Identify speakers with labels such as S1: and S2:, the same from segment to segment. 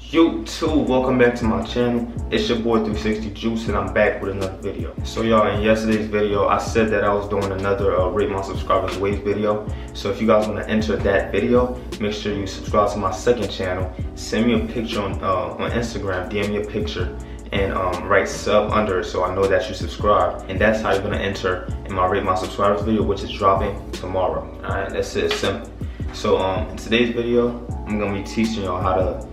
S1: YouTube, welcome back to my channel. It's your boy 360 Juice and I'm back with another video. So y'all, in yesterday's video I said that I was doing another rate my subscribers wave video. So if you guys want to enter that video, make sure you subscribe to my second channel. Send me a picture on Instagram, DM me a picture and write sub under it so I know that you subscribed, and that's how you're gonna enter in my rate my subscribers video, which is dropping tomorrow. Alright, that's it, it's simple. So in today's video I'm gonna be teaching y'all how to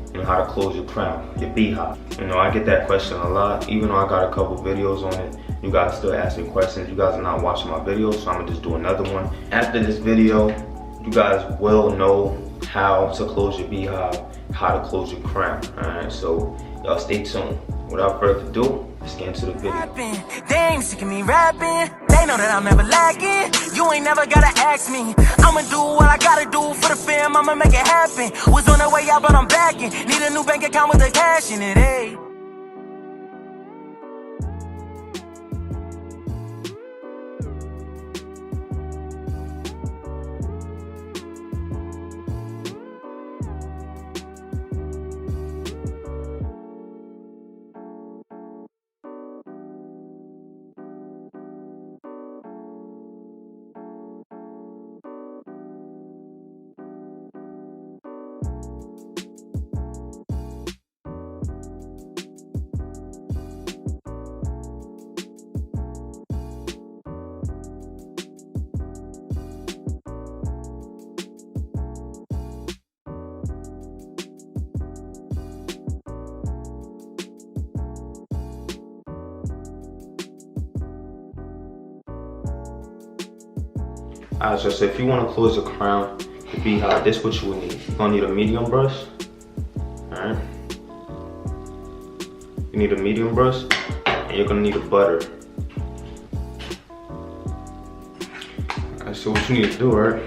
S1: close your crown, your beehive. I get that question a lot. Even though I got a couple videos on it, you guys still ask me questions. You guys are not watching my videos, so I'm gonna just do another one. After this video, you guys will know how to close your beehive, how to close your crown. Alright, so y'all stay tuned. Without further ado, let's get into the video.
S2: They ain't sick of me rapping. They know that I'm never lacking. You ain't never gotta ask me. I'ma do what I gotta do for the fam. I'ma make it happen. Was on the way out, but I'm backing. Need a new bank account with the cash in it, hey.
S1: Alright, so if you want to close the crown, the beehive, this is what you will need. You're gonna need a medium brush. Alright. You need a medium brush, and you're gonna need a butter. Alright, so what you need to do, right?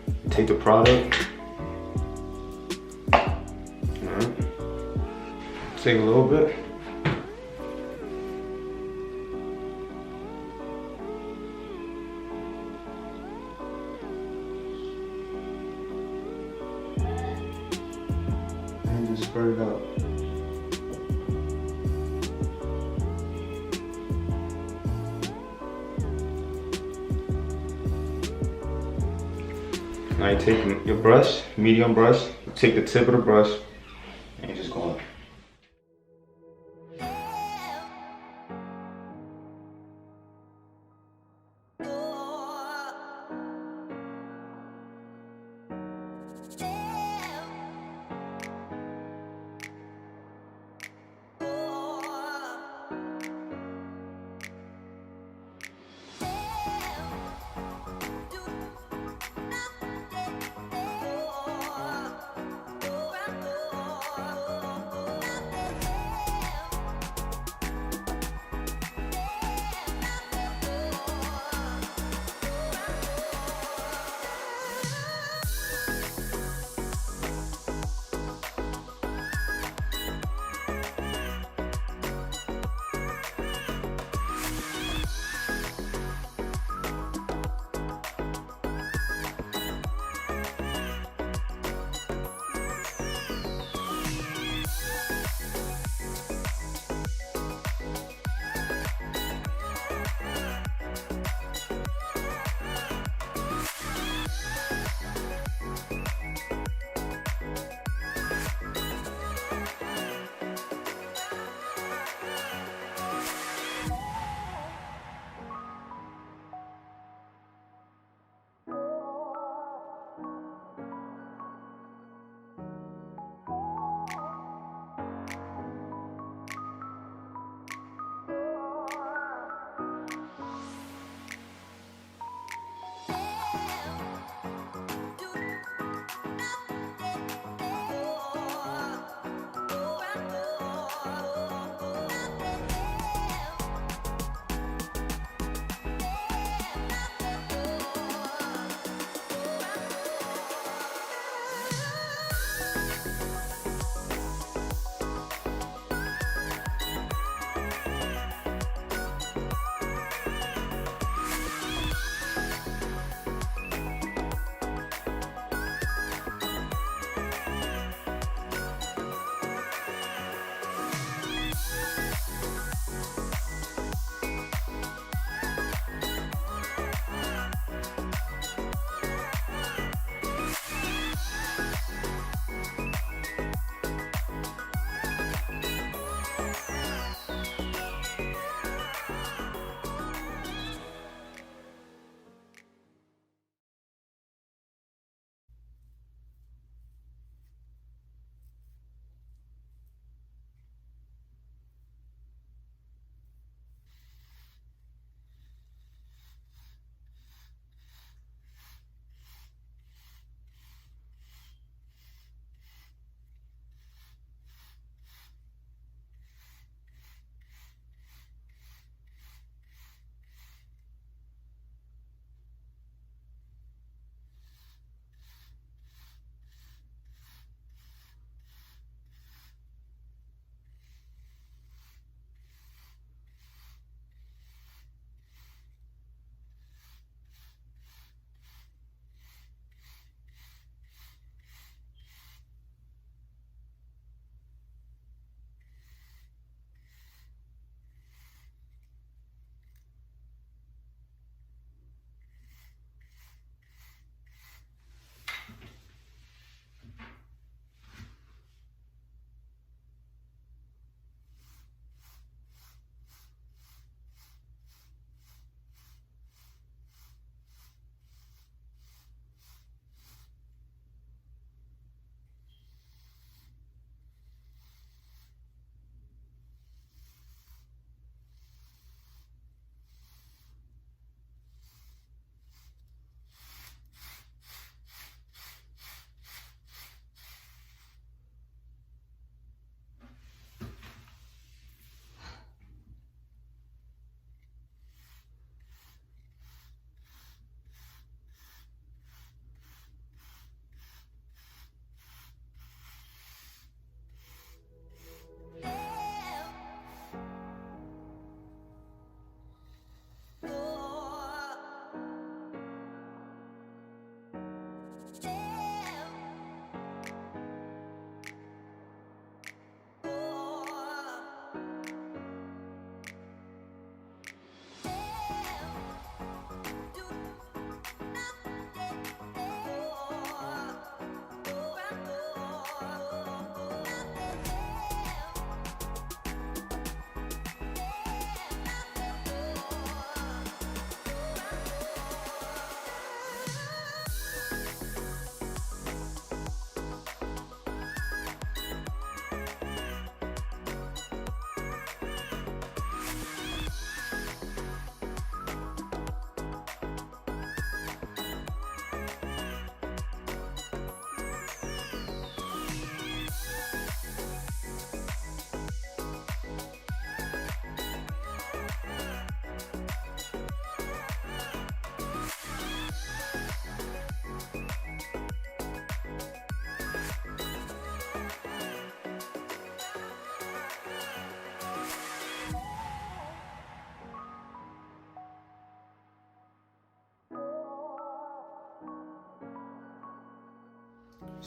S1: You take the product. Alright. Take a little bit. And just spread it out. Now you take your brush, medium brush, you take the tip of the brush, and you just go in.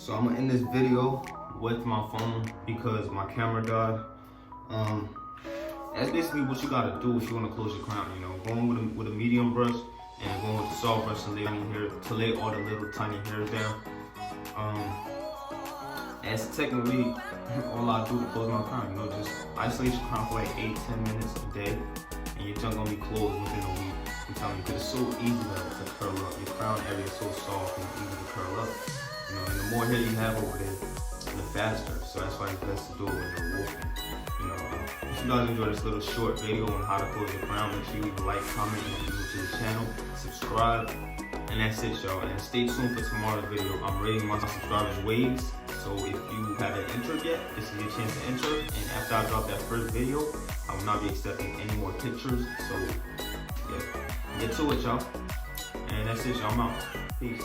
S1: So I'm gonna end this video with my phone because my camera died. That's basically what you gotta do if you wanna close your crown, you know. Going with a medium brush and going with the soft brush to lay on your hair, to lay all the little tiny hairs down. That's technically all I do to close my crown, you know, just isolate your crown for like 8-10 minutes a day, and your junk gonna be closed within a week. I'm telling you, because it's so easy to curl up. Your crown area is so soft and easy to curl up. You know, and the more hair you have over there, the faster. So that's why it's best to do it when you're walking. You know, if you guys enjoyed this little short video on how to close your crown, make sure you leave a like, comment, and if you're new to the channel, subscribe. And that's it, y'all. And stay tuned for tomorrow's video. I'm rating my subscribers' waves. So if you haven't entered yet, this is your chance to enter. And after I drop that first video, I will not be accepting any more pictures. So yeah, get to it, y'all. And that's it, y'all. I'm out. Peace.